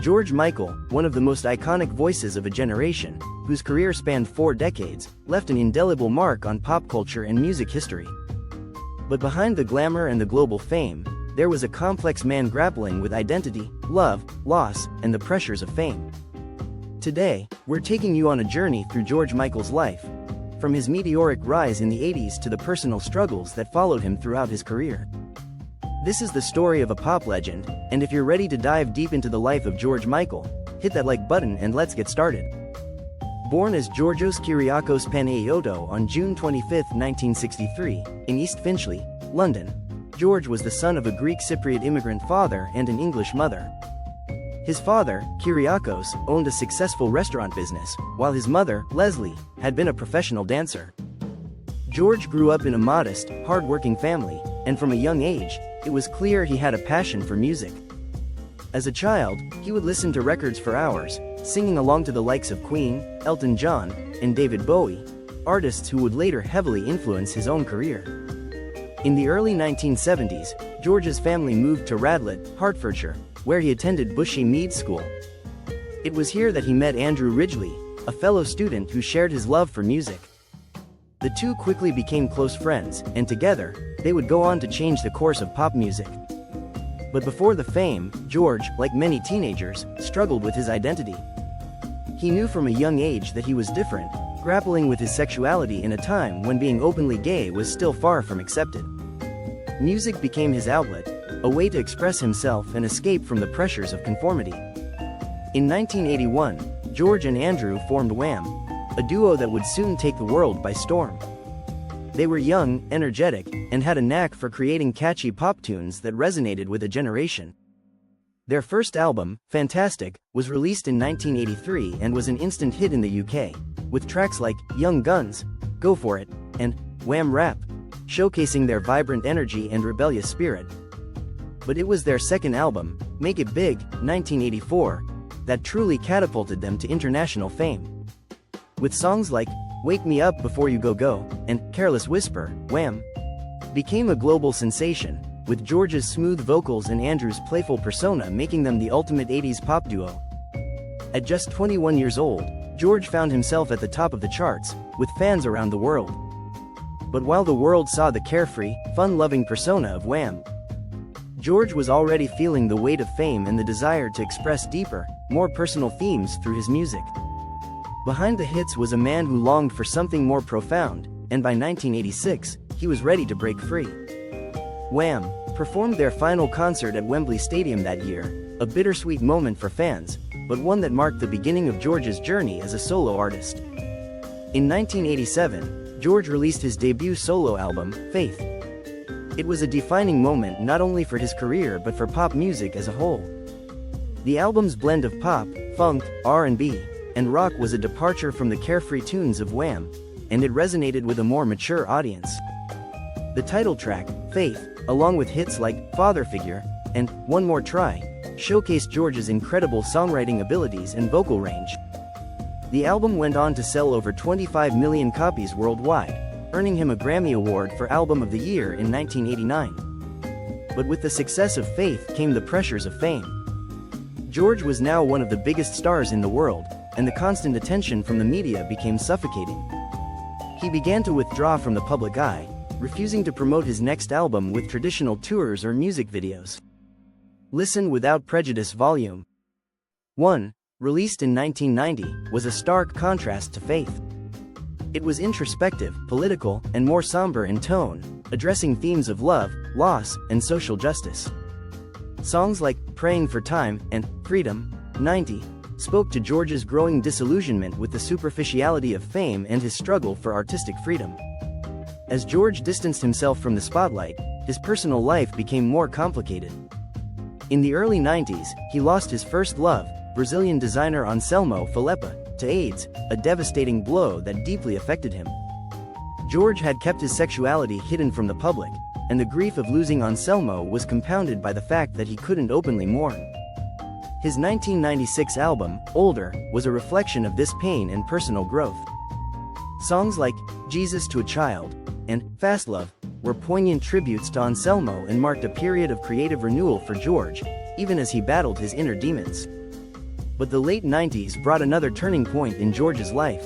George Michael, one of the most iconic voices of a generation, whose career spanned 4 decades, left an indelible mark on pop culture and music history. But behind the glamour and the global fame, there was a complex man grappling with identity, love, loss, and the pressures of fame. Today, we're taking you on a journey through George Michael's life, from his meteoric rise in the 80s to the personal struggles that followed him throughout his career. This is the story of a pop legend, and if you're ready to dive deep into the life of George Michael, hit that like button and let's get started. Born as Georgios Kyriakos Panayiotou on June 25, 1963, in East Finchley, London, George was the son of a Greek Cypriot immigrant father and an English mother. His father, Kyriakos, owned a successful restaurant business, while his mother, Leslie, had been a professional dancer. George grew up in a modest, hard-working family, and from a young age, it was clear he had a passion for music. As a child, he would listen to records for hours, singing along to the likes of Queen, Elton John, and David Bowie, artists who would later heavily influence his own career. In the early 1970s, George's family moved to Radlett, Hertfordshire, where he attended Bushey Mead School. It was here that he met Andrew Ridgeley, a fellow student who shared his love for music. The two quickly became close friends, and together, they would go on to change the course of pop music. But before the fame, George, like many teenagers, struggled with his identity. He knew from a young age that he was different, grappling with his sexuality in a time when being openly gay was still far from accepted. Music became his outlet, a way to express himself and escape from the pressures of conformity. In 1981, George and Andrew formed Wham, a duo that would soon take the world by storm. They were young, energetic, and had a knack for creating catchy pop tunes that resonated with a generation. Their first album, Fantastic, was released in 1983 and was an instant hit in the UK, with tracks like Young Guns, Go For It, and Wham Rap, showcasing their vibrant energy and rebellious spirit. But it was their second album, Make It Big, 1984, that truly catapulted them to international fame. With songs like Wake Me Up Before You Go Go and Careless Whisper, Wham became a global sensation, with George's smooth vocals and Andrew's playful persona making them the ultimate 80s pop duo. At just 21 years old, George found himself at the top of the charts, with fans around the world. But while the world saw the carefree, fun-loving persona of Wham, George was already feeling the weight of fame and the desire to express deeper, more personal themes through his music. Behind the hits was a man who longed for something more profound, and by 1986, he was ready to break free. Wham performed their final concert at Wembley Stadium that year, a bittersweet moment for fans, but one that marked the beginning of George's journey as a solo artist. In 1987, George released his debut solo album, Faith. It was a defining moment not only for his career but for pop music as a whole. The album's blend of pop, funk, R&B, and rock was a departure from the carefree tunes of Wham, and it resonated with a more mature audience. The title track, Faith, along with hits like Father Figure and One More Try, showcased George's incredible songwriting abilities and vocal range. The album went on to sell over 25 million copies worldwide, earning him a Grammy Award for Album of the Year in 1989. But with the success of Faith came the pressures of fame. George was now one of the biggest stars in the world, and the constant attention from the media became suffocating. He began to withdraw from the public eye, refusing to promote his next album with traditional tours or music videos. Listen Without Prejudice Volume 1, released in 1990, was a stark contrast to Faith. It was introspective, political, and more somber in tone, addressing themes of love, loss, and social justice. Songs like Praying for Time and Freedom, 90, spoke to George's growing disillusionment with the superficiality of fame and his struggle for artistic freedom. As George distanced himself from the spotlight, his personal life became more complicated. In the early 90s, he lost his first love, Brazilian designer Anselmo Falepa, to AIDS, a devastating blow that deeply affected him. George had kept his sexuality hidden from the public, and the grief of losing Anselmo was compounded by the fact that he couldn't openly mourn. His 1996 album, Older, was a reflection of this pain and personal growth. Songs like Jesus to a Child and Fast Love were poignant tributes to Anselmo and marked a period of creative renewal for George, even as he battled his inner demons. But the late 90s brought another turning point in George's life.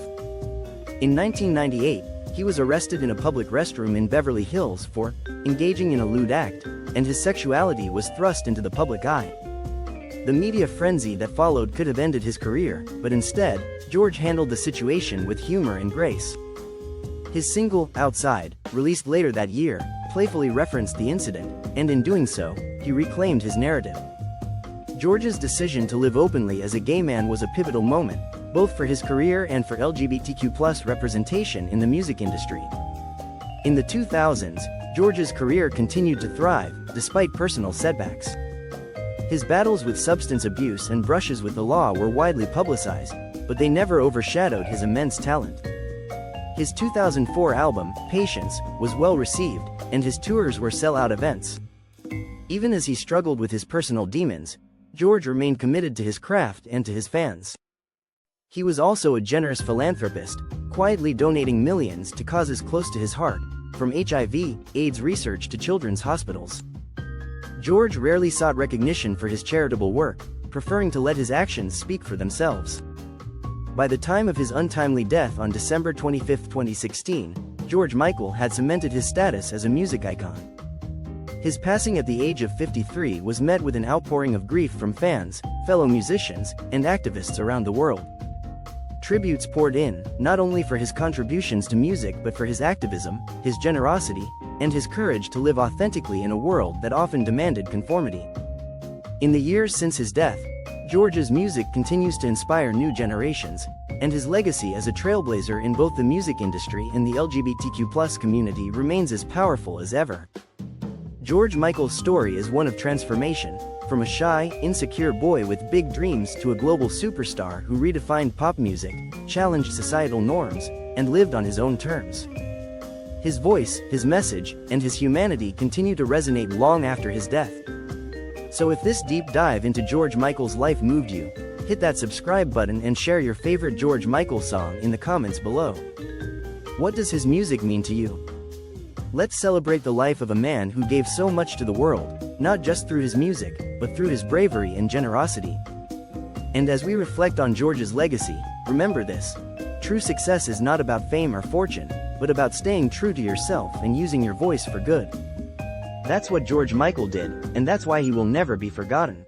In 1998, he was arrested in a public restroom in Beverly Hills for engaging in a lewd act, and his sexuality was thrust into the public eye. The media frenzy that followed could have ended his career, but instead, George handled the situation with humor and grace. His single, Outside, released later that year, playfully referenced the incident, and in doing so, he reclaimed his narrative. George's decision to live openly as a gay man was a pivotal moment, both for his career and for LGBTQ+ representation in the music industry. In the 2000s, George's career continued to thrive, despite personal setbacks. His battles with substance abuse and brushes with the law were widely publicized, but they never overshadowed his immense talent. His 2004 album, Patience, was well received, and his tours were sell-out events. Even as he struggled with his personal demons, George remained committed to his craft and to his fans. He was also a generous philanthropist, quietly donating millions to causes close to his heart, from HIV/AIDS research to children's hospitals. George rarely sought recognition for his charitable work, preferring to let his actions speak for themselves. By the time of his untimely death on December 25, 2016, George Michael had cemented his status as a music icon. His passing at the age of 53 was met with an outpouring of grief from fans, fellow musicians, and activists around the world. Tributes poured in, not only for his contributions to music but for his activism, his generosity, and his courage to live authentically in a world that often demanded conformity. In the years since his death, George's music continues to inspire new generations, and his legacy as a trailblazer in both the music industry and the LGBTQ+ community remains as powerful as ever. George Michael's story is one of transformation, from a shy, insecure boy with big dreams to a global superstar who redefined pop music, challenged societal norms, and lived on his own terms. His voice, his message, and his humanity continue to resonate long after his death. So if this deep dive into George Michael's life moved you, hit that subscribe button and share your favorite George Michael song in the comments below. What does his music mean to you? Let's celebrate the life of a man who gave so much to the world, not just through his music, but through his bravery and generosity. And as we reflect on George's legacy, remember this: true success is not about fame or fortune, but about staying true to yourself and using your voice for good. That's what George Michael did, and that's why he will never be forgotten.